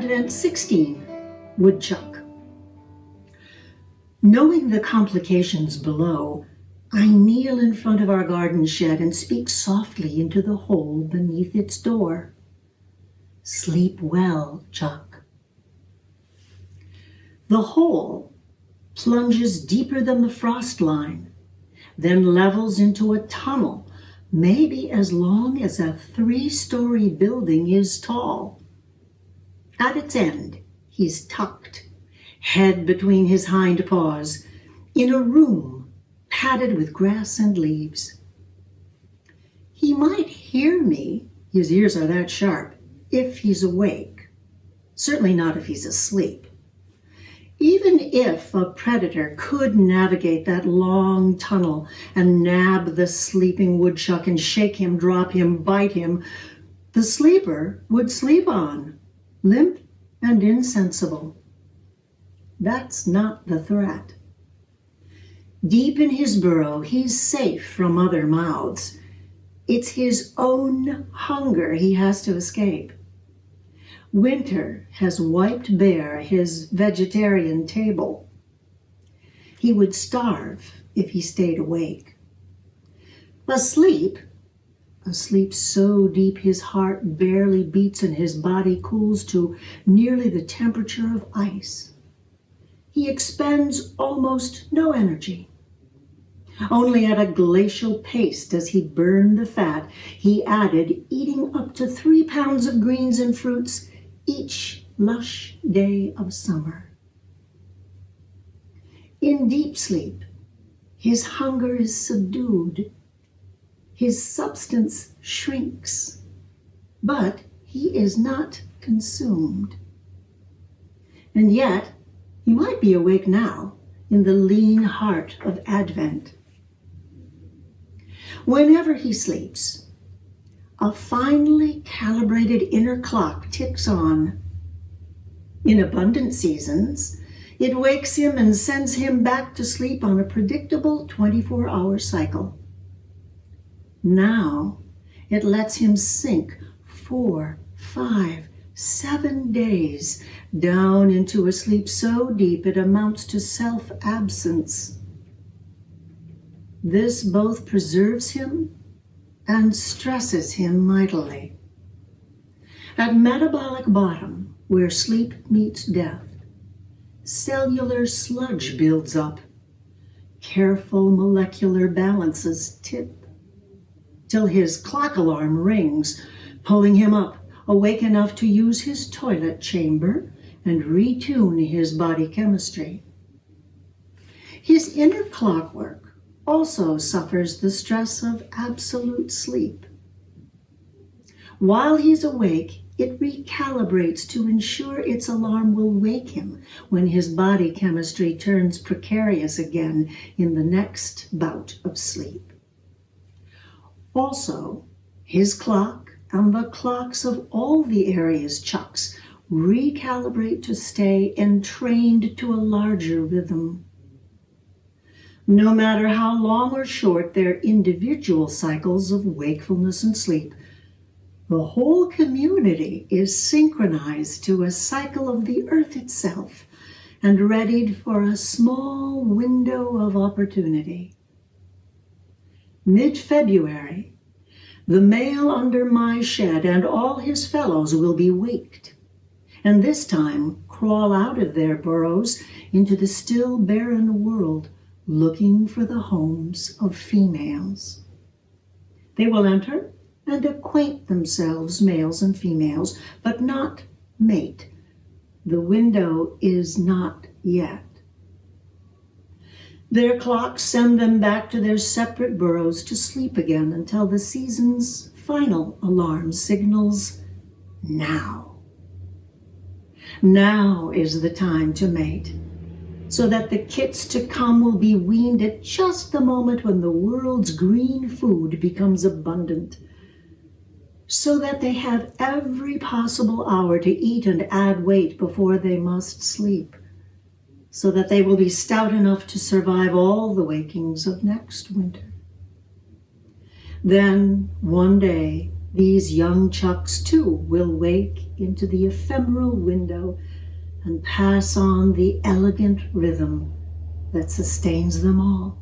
Advent 16, Woodchuck. Knowing the complications below, I kneel in front of our garden shed and speak softly into the hole beneath its door. Sleep well, Chuck. The hole plunges deeper than the frost line, then levels into a tunnel, maybe as long as a 3-story building is tall. At its end, he's tucked, head between his hind paws, in a room padded with grass and leaves. He might hear me, his ears are that sharp, if he's awake. Certainly not if he's asleep. Even if a predator could navigate that long tunnel and nab the sleeping woodchuck and shake him, drop him, bite him, the sleeper would sleep on, limp and insensible. That's not the threat. Deep in his burrow, he's safe from other mouths. It's his own hunger he has to escape. Winter has wiped bare his vegetarian table. He would starve if he stayed awake. Asleep so deep his heart barely beats and his body cools to nearly the temperature of ice. He expends almost no energy. Only at a glacial pace does he burn the fat he added, eating up to 3 pounds of greens and fruits each lush day of summer. In deep sleep, his hunger is subdued. His substance shrinks, but he is not consumed. And yet, he might be awake now in the lean heart of Advent. Whenever he sleeps, a finely calibrated inner clock ticks on. In abundant seasons, it wakes him and sends him back to sleep on a predictable 24-hour cycle. Now, it lets him sink 4, 5, 7 days down into a sleep so deep it amounts to self-absence. This both preserves him and stresses him mightily. At metabolic bottom, where sleep meets death, cellular sludge builds up. Careful molecular balances tip, till his clock alarm rings, pulling him up, awake enough to use his toilet chamber and retune his body chemistry. His inner clockwork also suffers the stress of absolute sleep. While he's awake, it recalibrates to ensure its alarm will wake him when his body chemistry turns precarious again in the next bout of sleep. Also, his clock and the clocks of all the area's chucks recalibrate to stay entrained to a larger rhythm. No matter how long or short their individual cycles of wakefulness and sleep, the whole community is synchronized to a cycle of the earth itself and readied for a small window of opportunity. Mid-February, the male under my shed and all his fellows will be waked, and this time crawl out of their burrows into the still barren world, looking for the homes of females. They will enter and acquaint themselves, males and females, but not mate. The window is not yet. Their clocks send them back to their separate burrows to sleep again until the season's final alarm signals now. Now is the time to mate, so that the kits to come will be weaned at just the moment when the world's green food becomes abundant, so that they have every possible hour to eat and add weight before they must sleep, so that they will be stout enough to survive all the wakings of next winter. Then, one day, These young chucks too will wake into the ephemeral window and pass on the elegant rhythm that sustains them all.